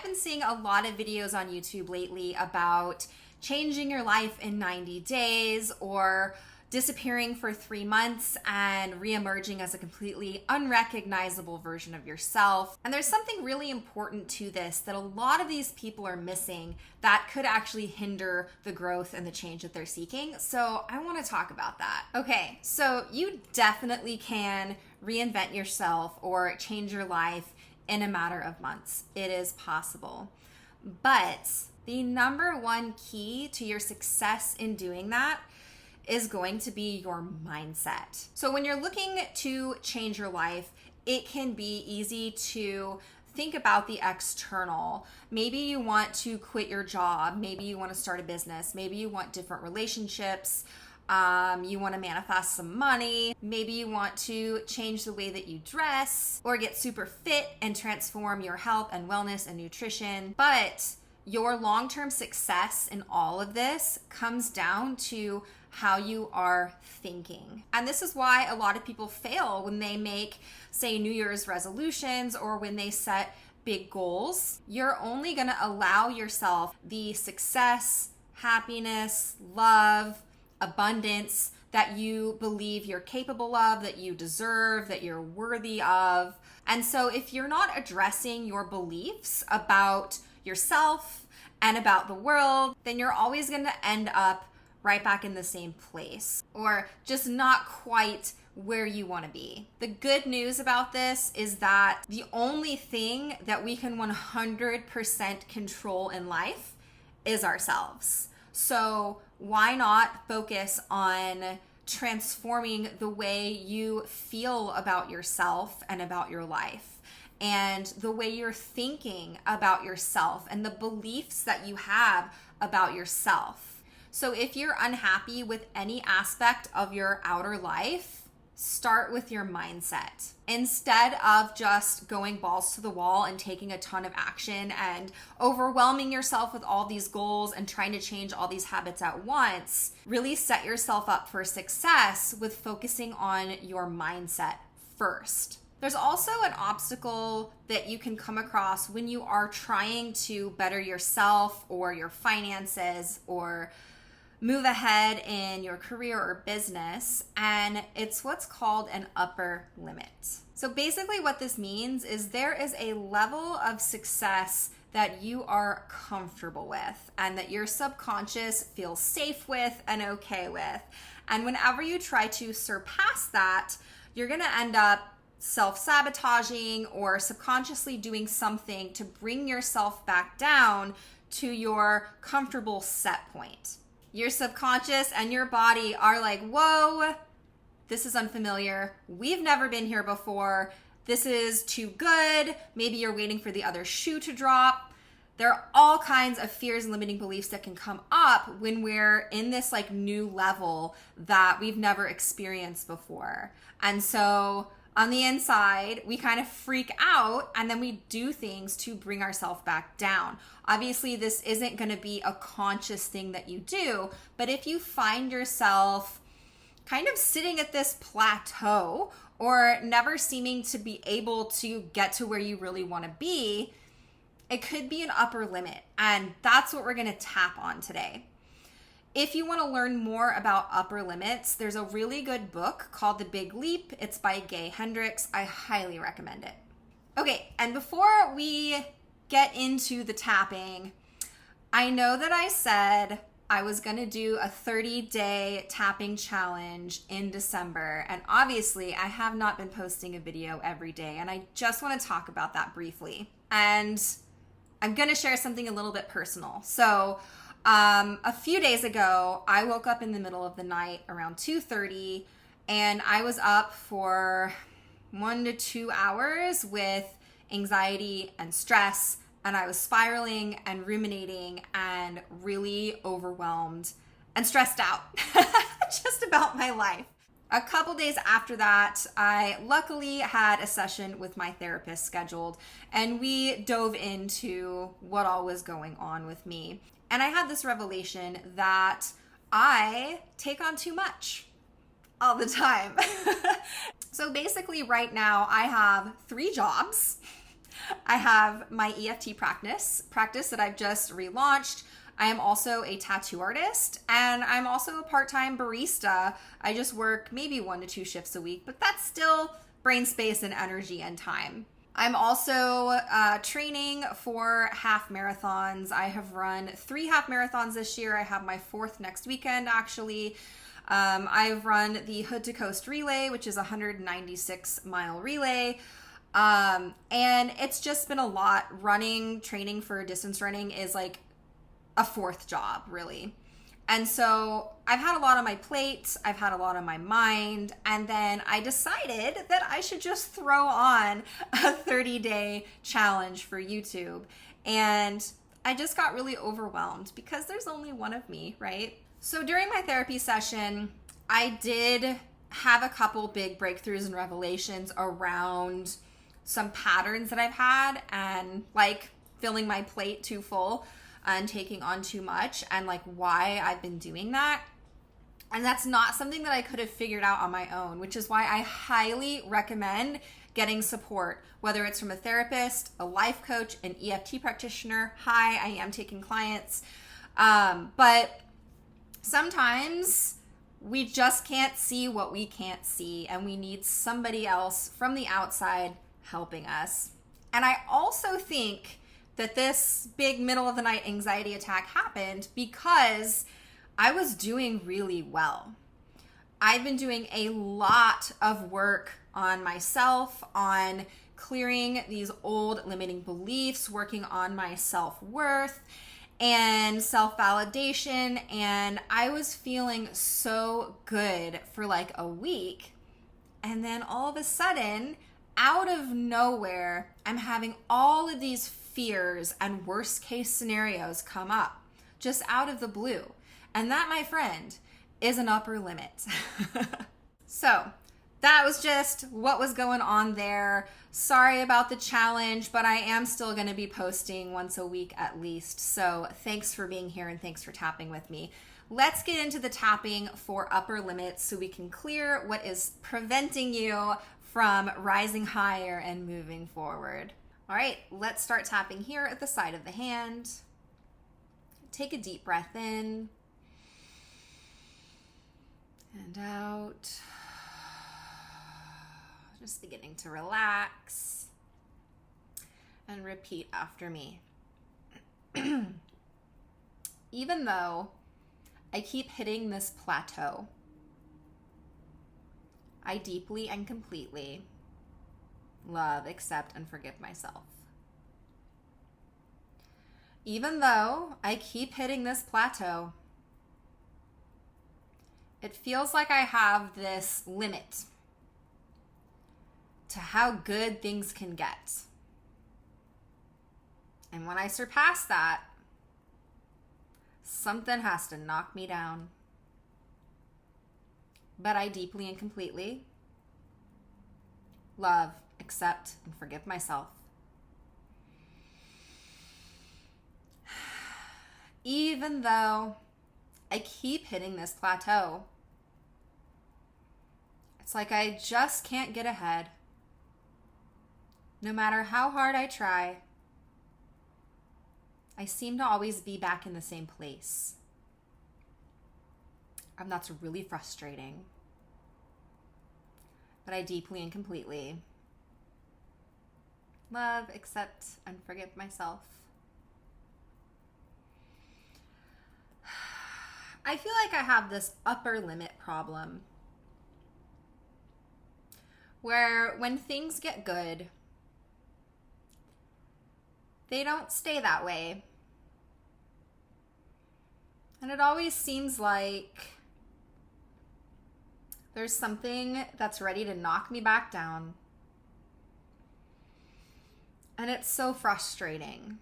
been seeing a lot of videos on YouTube lately about changing your life in 90 days or disappearing for 3 months and re-emerging as a completely unrecognizable version of yourself. And there's something really important to this that a lot of these people are missing that could actually hinder the growth and the change that they're seeking. So I want to talk about that. Okay, so you definitely can reinvent yourself or change your life in a matter of months. It is possible. But the number one key to your success in doing that is going to be your mindset. So when you're looking to change your life, it can be easy to think about the external. Maybe you want to quit your job. Maybe you want to start a business. Maybe you want different relationships. You want to manifest some money. Maybe you want to change the way that you dress or get super fit and transform your health and wellness and nutrition. But your long-term success in all of this comes down to how you are thinking. And this is why a lot of people fail when they make, say, New Year's resolutions or when they set big goals. You're only going to allow yourself the success, happiness, love, abundance that you believe you're capable of, that you deserve, that you're worthy of. And so if you're not addressing your beliefs about yourself and about the world, then you're always going to end up right back in the same place or just not quite where you want to be. The good news about this is that the only thing that we can 100% control in life is ourselves. So why not focus on transforming the way you feel about yourself and about your life, and the way you're thinking about yourself and the beliefs that you have about yourself. So if you're unhappy with any aspect of your outer life, start with your mindset. Instead of just going balls to the wall and taking a ton of action and overwhelming yourself with all these goals and trying to change all these habits at once, really set yourself up for success with focusing on your mindset first. There's also an obstacle that you can come across when you are trying to better yourself or your finances or move ahead in your career or business, and it's what's called an upper limit. So basically what this means is there is a level of success that you are comfortable with and that your subconscious feels safe with and okay with. And whenever you try to surpass that, you're going to end up self-sabotaging or subconsciously doing something to bring yourself back down to your comfortable set point. Your subconscious and your body are like, whoa, this is unfamiliar. We've never been here before. This is too good. Maybe you're waiting for the other shoe to drop. There are all kinds of fears and limiting beliefs that can come up when we're in this like new level that we've never experienced before. And so on the inside, we kind of freak out and then we do things to bring ourselves back down. Obviously, this isn't going to be a conscious thing that you do, but if you find yourself kind of sitting at this plateau or never seeming to be able to get to where you really want to be, it could be an upper limit. And that's what we're going to tap on today. If you want to learn more about upper limits, there's a really good book called The Big Leap. It's by Gay Hendricks. I highly recommend it. Okay, and before we get into the tapping, I know that I said I was going to do a 30-day tapping challenge in December, and obviously I have not been posting a video every day, and I just want to talk about that briefly. And I'm going to share something a little bit personal. So a few days ago, I woke up in the middle of the night around 2:30, and I was up for 1 to 2 hours with anxiety and stress, and I was spiraling and ruminating and really overwhelmed and stressed out just about my life. A couple days after that, I luckily had a session with my therapist scheduled, and we dove into what all was going on with me. And I had this revelation that I take on too much all the time. So basically right now I have 3 jobs. I have my EFT practice that I've just relaunched. I am also a tattoo artist, and I'm also a part-time barista. I just work maybe 1 to 2 shifts a week, but that's still brain space and energy and time. I'm also training for half marathons. I have run 3 half marathons this year. I have my 4th next weekend, actually. I've run the Hood to Coast Relay, which is a 196-mile relay. And it's just been a lot. Training for distance running is like a 4th job, really. And so I've had a lot on my plate, I've had a lot on my mind, and then I decided that I should just throw on a 30-day challenge for YouTube. And I just got really overwhelmed because there's only one of me, right? So during my therapy session, I did have a couple big breakthroughs and revelations around some patterns that I've had, and like filling my plate too full and taking on too much, and like why I've been doing that. And that's not something that I could have figured out on my own, which is why I highly recommend getting support, whether it's from a therapist, a life coach, an EFT practitioner. Hi, I am taking clients. But sometimes we just can't see what we can't see, and we need somebody else from the outside helping us. And I also think that this big middle of the night anxiety attack happened because I was doing really well. I've been doing a lot of work on myself, on clearing these old limiting beliefs, working on my self-worth and self-validation, and I was feeling so good for like a week. And then all of a sudden, out of nowhere, I'm having all of these fears and worst case scenarios come up just out of the blue. And that, my friend, is an upper limit. So that was just what was going on there. Sorry about the challenge, but I am still going to be posting once a week at least. So thanks for being here and thanks for tapping with me. Let's get into the tapping for upper limits so we can clear what is preventing you from rising higher and moving forward. All right, let's start tapping here at the side of the hand. Take a deep breath in and out. Just beginning to relax. And repeat after me. Even though I keep hitting this plateau, I deeply and completely love, accept, and forgive myself. Even though I keep hitting this plateau, it feels like I have this limit to how good things can get. And when I surpass that, something has to knock me down. But I deeply and completely love, accept, and forgive myself. Even though I keep hitting this plateau, it's like I just can't get ahead. No matter how hard I try, I seem to always be back in the same place. And that's really frustrating. But I deeply and completely love, accept, and forgive myself. I feel like I have this upper limit problem where when things get good, they don't stay that way. And it always seems like there's something that's ready to knock me back down. And it's so frustrating.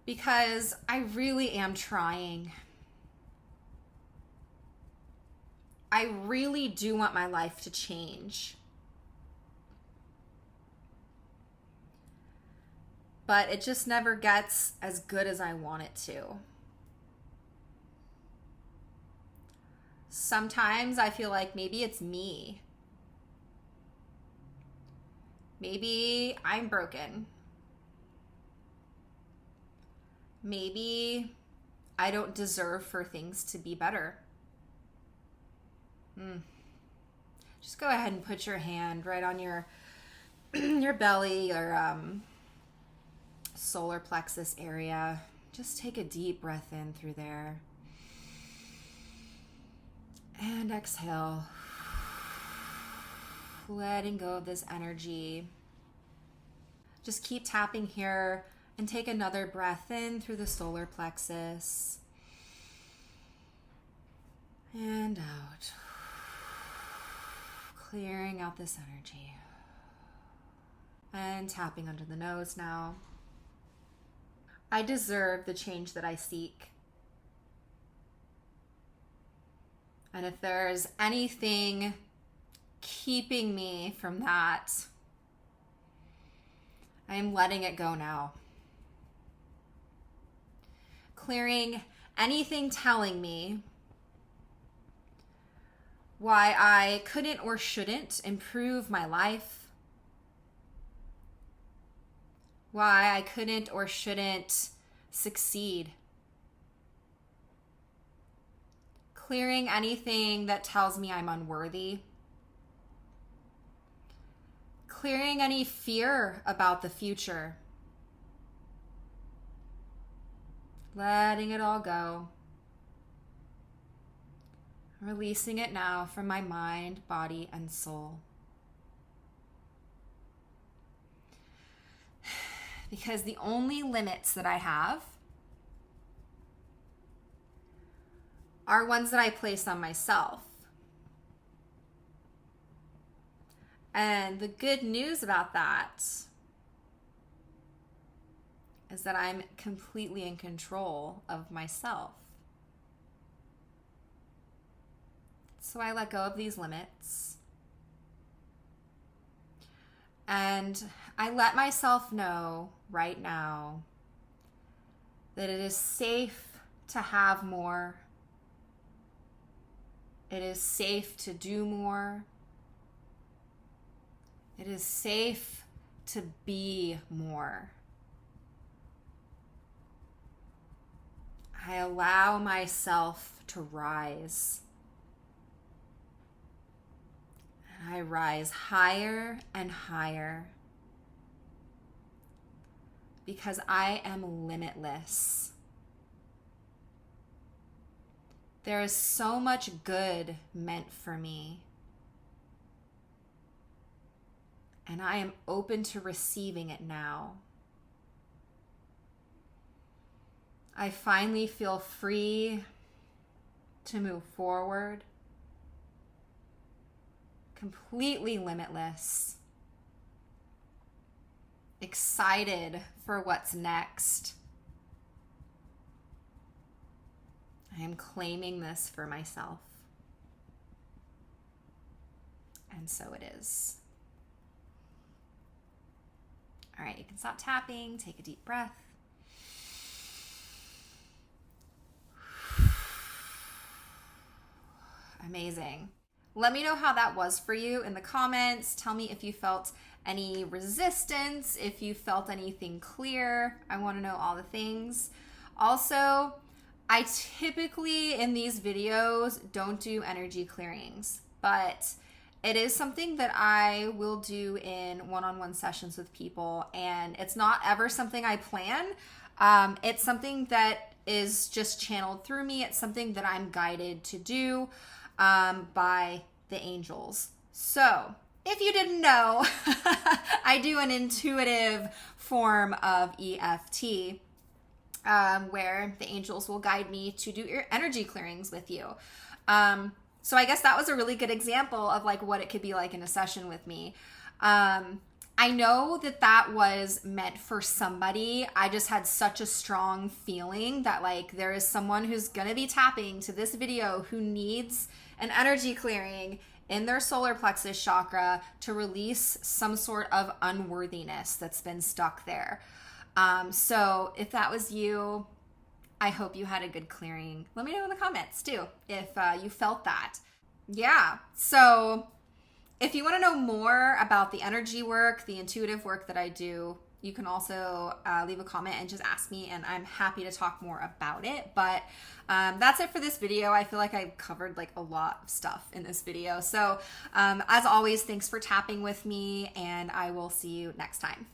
Because I really am trying. I really do want my life to change. But it just never gets as good as I want it to. Sometimes I feel like maybe it's me. Maybe I'm broken. Maybe I don't deserve for things to be better. Just go ahead and put your hand right on your your belly or solar plexus area. Just take a deep breath in through there. And exhale. Letting go of this energy. Just keep tapping here and take another breath in through the solar plexus. And out. Clearing out this energy. And tapping under the nose now. I deserve the change that I seek. And if there's anything keeping me from that, I am letting it go now. Clearing anything telling me why I couldn't or shouldn't improve my life, why I couldn't or shouldn't succeed. Clearing anything that tells me I'm unworthy. Clearing any fear about the future. Letting it all go. Releasing it now from my mind, body, and soul. Because the only limits that I have are ones that I place on myself. And the good news about that is that I'm completely in control of myself. So I let go of these limits. And I let myself know right now that it is safe to have more. It is safe to do more. It is safe to be more. I allow myself to rise. And I rise higher and higher because I am limitless. There is so much good meant for me. And I am open to receiving it now. I finally feel free to move forward, completely limitless, excited for what's next. I am claiming this for myself. And so it is. All right, you can stop tapping, take a deep breath. Amazing. Let me know how that was for you in the comments. Tell me if you felt any resistance, if you felt anything clear. I want to know all the things. Also, I typically in these videos don't do energy clearings, but it is something that I will do in one-on-one sessions with people, and it's not ever something I plan. It's something that is just channeled through me. It's something that I'm guided to do by the angels. So if you didn't know, I do an intuitive form of EFT where the angels will guide me to do your energy clearings with you. So I guess that was a really good example of like what it could be like in a session with me. I know that was meant for somebody. I just had such a strong feeling that like there is someone who's gonna be tapping to this video who needs an energy clearing in their solar plexus chakra to release some sort of unworthiness that's been stuck there. So if that was you, I hope you had a good clearing. Let me know in the comments too if you felt that. Yeah, so If you want to know more about the energy work, the intuitive work that I do, you can also leave a comment and just ask me, and I'm happy to talk more about it. But that's it for this video. I feel like I covered like a lot of stuff in this video. So as always, thanks for tapping with me, and I will see you next time.